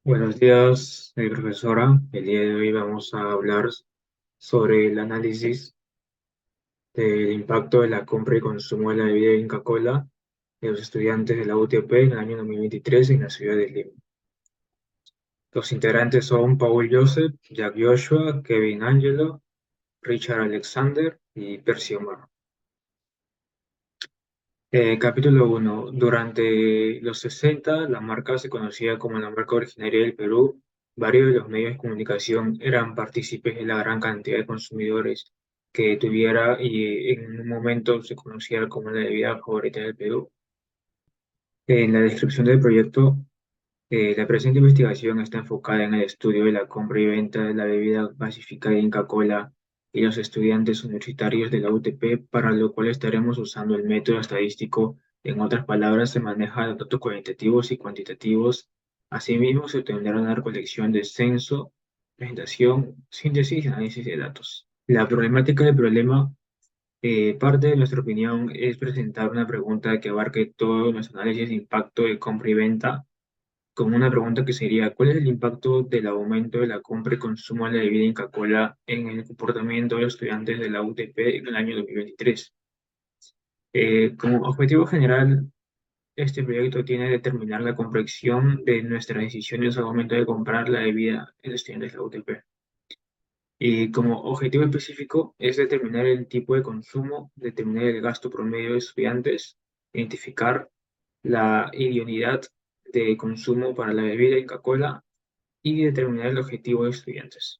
Buenos días, profesora. El día de hoy vamos a hablar sobre el análisis del impacto de la compra y consumo de la bebida Inca-Cola de los estudiantes de la UTP en el año 2023 en la ciudad de Lima. Los integrantes son Paul Joseph, Jack Joshua, Kevin Angelo, Richard Alexander y Percy Omar. Capítulo 1. Durante los 60, la marca se conocía como la marca originaria del Perú. Varios de los medios de comunicación eran partícipes de la gran cantidad de consumidores que tuviera y en un momento se conocía como la bebida favorita del Perú. En la descripción del proyecto, la presente investigación está enfocada en el estudio de la compra y venta de la bebida gasificada Inca Kola y los estudiantes universitarios de la UTP, para lo cual estaremos usando el método estadístico. En otras palabras, se manejan datos cualitativos y cuantitativos. Asimismo, se tendrá una recolección de censo, presentación, síntesis y análisis de datos. La problemática del problema, parte de nuestra opinión, es presentar una pregunta que abarque todo nuestro análisis de impacto de compra y venta, como una pregunta que sería: ¿cuál es el impacto del aumento de la compra y consumo de la bebida Inca-Cola en el comportamiento de los estudiantes de la UTP en el año 2023? Como objetivo general, este proyecto tiene determinar la comprensión de nuestras decisiones al momento de comprar la bebida en los estudiantes de la UTP. Y como objetivo específico es determinar el tipo de consumo, determinar el gasto promedio de estudiantes, identificar la idoneidad de consumo para la bebida Inca-Cola y determinar el objetivo de estudiantes.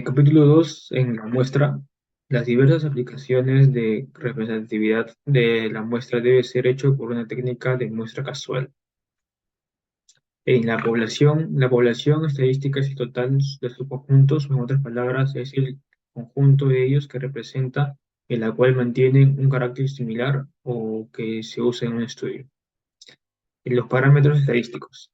Capítulo 2 en la muestra. Las diversas aplicaciones de representatividad de la muestra debe ser hecho por una técnica de muestra casual. En la población estadística es el total de sus conjuntos, en otras palabras, es el conjunto de ellos que representa, en la cual mantienen un carácter similar o que se usa en un estudio. En los parámetros estadísticos.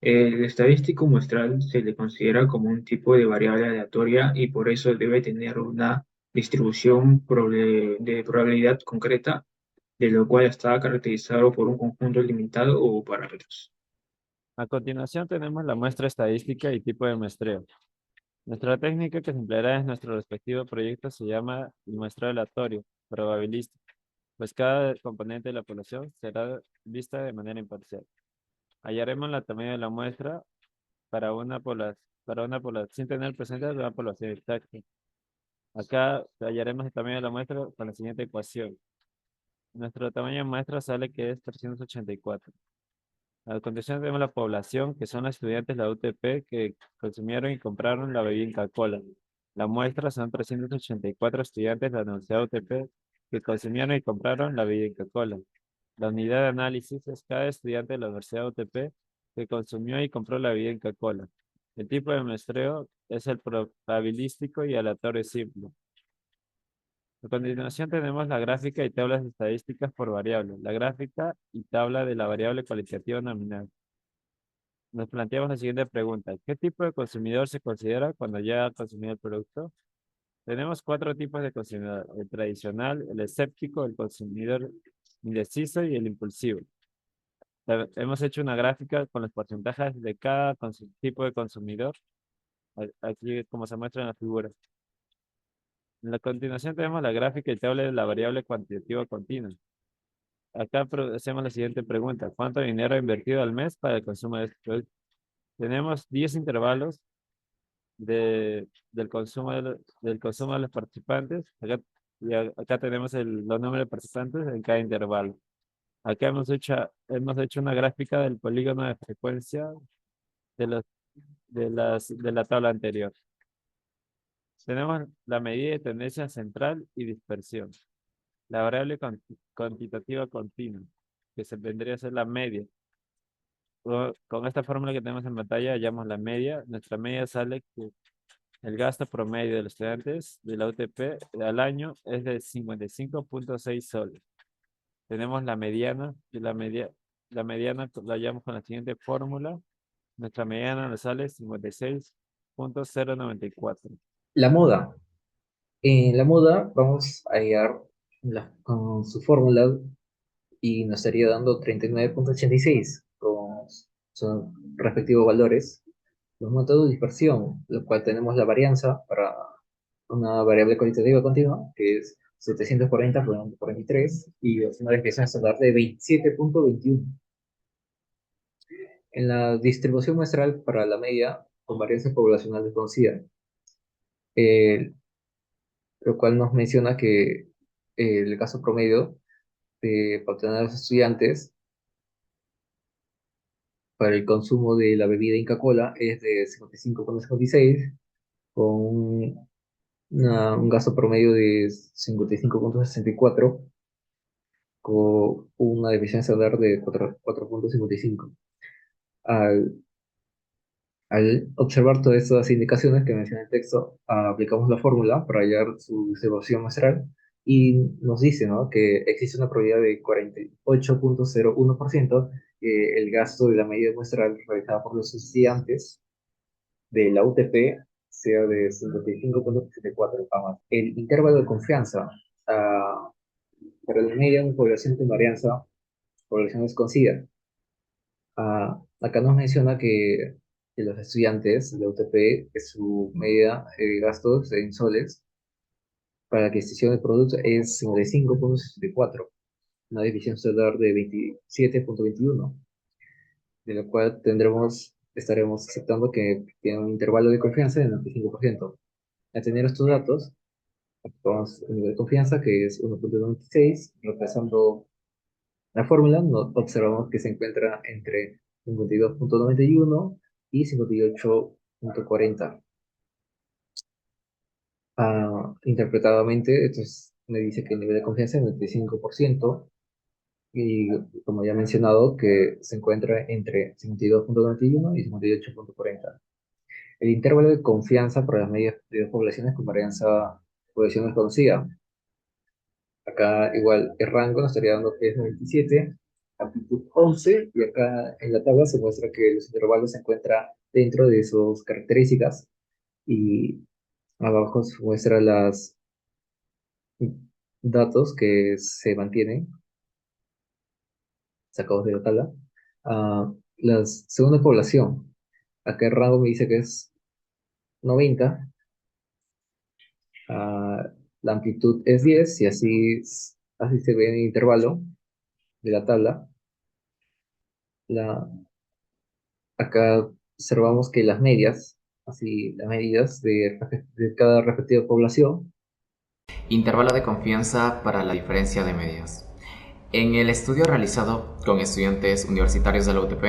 El estadístico muestral se le considera como un tipo de variable aleatoria y por eso debe tener una distribución de probabilidad concreta, de lo cual está caracterizado por un conjunto limitado o parámetros. A continuación tenemos la muestra estadística y tipo de muestreo. Nuestra técnica que se empleará en nuestro respectivo proyecto se llama el muestreo aleatorio, probabilístico, pues cada componente de la población será vista de manera imparcial. Hallaremos la tamaño de la muestra para una población sin tener presente una población exacta. Acá hallaremos el tamaño de la muestra con la siguiente ecuación. Nuestro tamaño de muestra sale que es 384. A continuación tenemos la población, que son los estudiantes de la UTP que consumieron y compraron la bebida Inca-Cola. La muestra son 384 estudiantes de la Universidad UTP que consumieron y compraron la bebida Inca-Cola. La unidad de análisis es cada estudiante de la Universidad UTP que consumió y compró la bebida Inca-Cola. El tipo de muestreo es el probabilístico y aleatorio simple. A continuación tenemos la gráfica y tablas estadísticas por variable. La gráfica y tabla de la variable cualitativa nominal. Nos planteamos la siguiente pregunta. ¿Qué tipo de consumidor se considera cuando ya ha consumido el producto? Tenemos cuatro tipos de consumidor: el tradicional, el escéptico, el consumidor indeciso y el impulsivo. Hemos hecho una gráfica con los porcentajes de cada tipo de consumidor, aquí como se muestra en la figura. En la continuación tenemos la gráfica y tabla de la variable cuantitativa continua. Acá hacemos la siguiente pregunta. ¿Cuánto dinero ha invertido al mes para el consumo de este producto? Tenemos 10 intervalos del consumo de los participantes. Acá tenemos los números de participantes en cada intervalo. Acá hemos hecho una gráfica del polígono de frecuencia de, los, de la tabla anterior. Tenemos la medida de tendencia central y dispersión. La variable cuantitativa continua, que se vendría a ser la media. Con esta fórmula que tenemos en pantalla, hallamos la media. Nuestra media sale que el gasto promedio de los estudiantes de la UTP al año es de 55.6 soles. Tenemos la mediana, y la mediana la hallamos con la siguiente fórmula. Nuestra mediana nos sale 56.094. La moda. En la moda vamos a hallar con su fórmula y nos estaría dando 39,86. son respectivos valores, los métodos de dispersión, lo cual tenemos la varianza para una variable cualitativa continua, que es 740 por 43, y es una desviación estándar de 27.21. En la distribución muestral para la media con varianza poblacional desconocida, eh, lo cual nos menciona que el gasto promedio para obtener a los estudiantes para el consumo de la bebida Inca Kola es de 55.56, con un gasto promedio de 55.64, con una deficiencia estándar de 4.55. Al, al observar todas estas indicaciones que menciona el texto, aplicamos la fórmula para hallar su distribución muestral y nos dice, ¿no?, que existe una probabilidad de 48.01% que el gasto de la medida muestral realizada por los estudiantes de la UTP sea de 55.74. El intervalo de confianza para la media de una población con varianza, población desconocida. Acá nos menciona que los estudiantes de la UTP, que su medida de gastos en soles para la adquisición de producto es 55.64, una división solar de 27.21, de lo cual estaremos aceptando que tiene un intervalo de confianza del 95%. Al tener estos datos, actuamos el nivel de confianza, que es 1.96, reemplazando la fórmula, observamos que se encuentra entre 52.91 y 58.40. Interpretadamente, entonces me dice que el nivel de confianza es 95%, y como ya he mencionado, que se encuentra entre 52.91 y 58.40. El intervalo de confianza para las medias de poblaciones con varianza población desconocida. Acá igual el rango nos estaría dando que es 97, amplitud 11, y acá en la tabla se muestra que los intervalos se encuentran dentro de sus características, y abajo se muestra los datos que se mantienen sacados de la tabla. La segunda población, acá el rango me dice que es 90, la amplitud es 10, y así se ve en el intervalo de la tabla. Acá observamos que las medias, así las medidas de cada respectiva población. Intervalo de confianza para la diferencia de medias. En el estudio realizado con estudiantes universitarios de la UTP,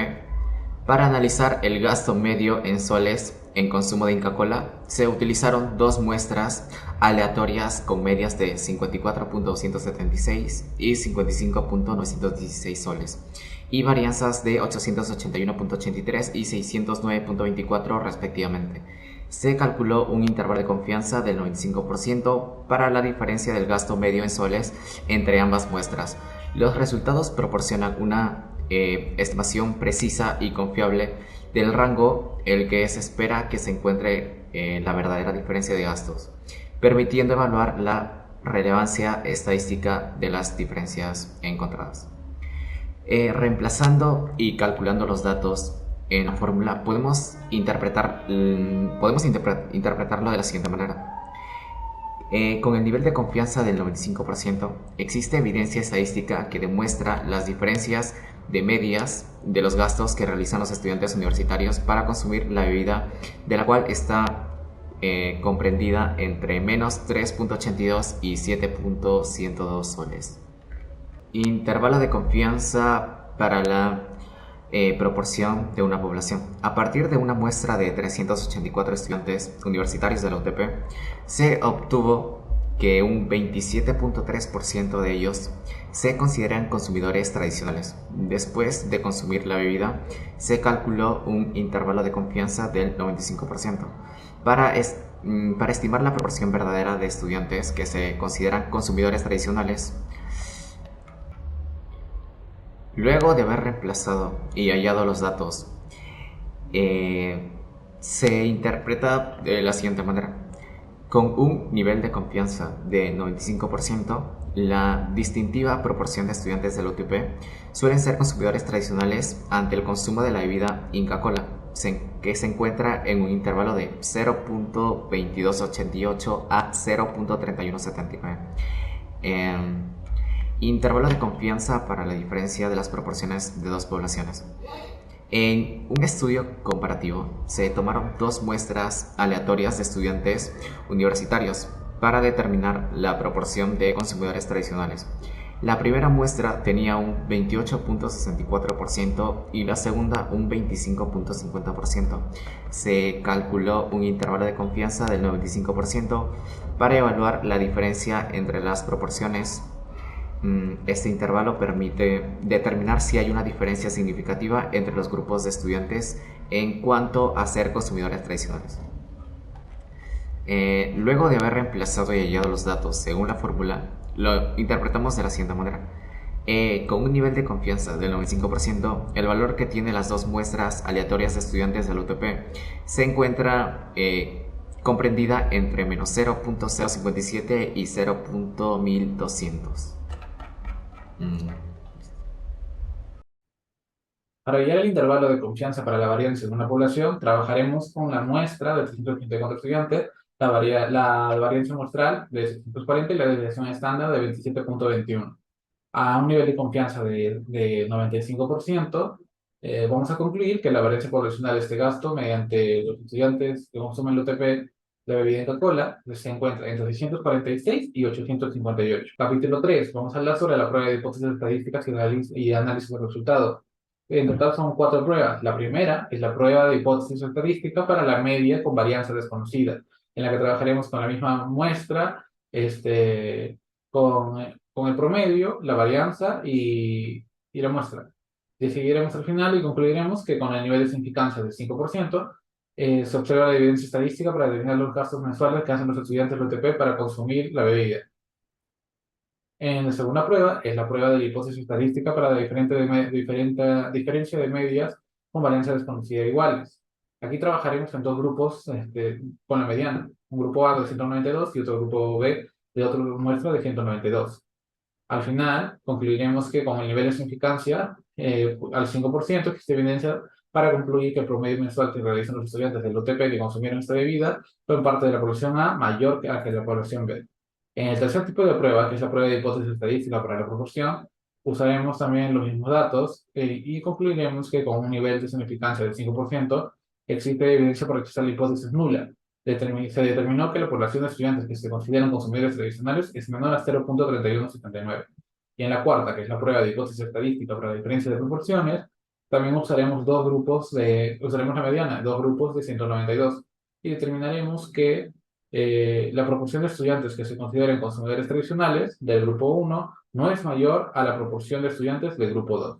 para analizar el gasto medio en soles en consumo de Inca Kola, se utilizaron dos muestras aleatorias con medias de 54.276 y 55.916 soles, y varianzas de 881.83 y 609.24 respectivamente. Se calculó un intervalo de confianza del 95% para la diferencia del gasto medio en soles entre ambas muestras. Los resultados proporcionan una estimación precisa y confiable del rango en el que se espera que se encuentre la verdadera diferencia de gastos, permitiendo evaluar la relevancia estadística de las diferencias encontradas. Reemplazando y calculando los datos en la fórmula, podemos interpretarlo de la siguiente manera. Con el nivel de confianza del 95%, existe evidencia estadística que demuestra las diferencias de medias de los gastos que realizan los estudiantes universitarios para consumir la bebida, de la cual está comprendida entre menos 3.82 y 7.102 soles. Intervalo de confianza para la proporción de una población. A partir de una muestra de 384 estudiantes universitarios de la UTP, se obtuvo que un 27.3% de ellos se consideran consumidores tradicionales. Después de consumir la bebida, se calculó un intervalo de confianza del 95% para estimar la proporción verdadera de estudiantes que se consideran consumidores tradicionales. Luego de haber reemplazado y hallado los datos, se interpreta de la siguiente manera. Con un nivel de confianza de 95%, La distintiva proporción de estudiantes de la UTP suelen ser consumidores tradicionales ante el consumo de la bebida Inca Kola, que se encuentra en un intervalo de 0.2288 a 0.3179. Intervalo de confianza para la diferencia de las proporciones de dos poblaciones. En un estudio comparativo se tomaron dos muestras aleatorias de estudiantes universitarios para determinar la proporción de consumidores tradicionales. La primera muestra tenía un 28.64% y la segunda un 25.50%. Se calculó un intervalo de confianza del 95% para evaluar la diferencia entre las proporciones. Este intervalo permite determinar si hay una diferencia significativa entre los grupos de estudiantes en cuanto a ser consumidores tradicionales. Luego de haber reemplazado y hallado los datos según la fórmula, lo interpretamos de la siguiente manera. Con un nivel de confianza del 95%, el valor que tienen las dos muestras aleatorias de estudiantes del UTP se encuentra comprendida entre menos 0.057 y 0.1200. Para hallar el intervalo de confianza para la varianza en una población, trabajaremos con la muestra de 334 estudiantes, la varianza muestral de 640 y la desviación estándar de 27.21. A un nivel de confianza de 95%, vamos a concluir que la varianza poblacional de este gasto mediante los estudiantes que consumen el UTP de bebida Inca Kola se encuentra entre 646 y 858. Capítulo 3. Vamos a hablar sobre la prueba de hipótesis estadísticas y análisis de resultados. En total son 4 pruebas. La primera es la prueba de hipótesis estadística para la media con varianza desconocida, en la que trabajaremos con la misma muestra, con el promedio, la varianza y la muestra. Decidiremos al final y concluiremos que con el nivel de significancia del 5%, se observa la evidencia estadística para determinar los gastos mensuales que hacen los estudiantes del UTP para consumir la bebida. En la segunda prueba es la prueba de la hipótesis estadística para la diferencia de medias con varianza desconocida iguales. Aquí trabajaremos en dos grupos con la mediana, un grupo A de 192 y otro grupo B de otra muestra de 192. Al final, concluiremos que con el nivel de significancia al 5% existe evidencia para concluir que el promedio mensual que realizan los estudiantes del UTP que consumieron esta bebida fue en parte de la población A mayor que la población B. En el tercer tipo de prueba, que es la prueba de hipótesis estadística para la proporción, usaremos también los mismos datos y concluiremos que con un nivel de significancia del 5% existe evidencia para que la hipótesis nula. Se determinó que la población de estudiantes que se consideran consumidores tradicionales es menor a 0.3179. Y en la cuarta, que es la prueba de hipótesis estadística para la diferencia de proporciones, también usaremos usaremos la mediana, dos grupos de 192, y determinaremos que la proporción de estudiantes que se consideren consumidores tradicionales del grupo 1 no es mayor a la proporción de estudiantes del grupo 2.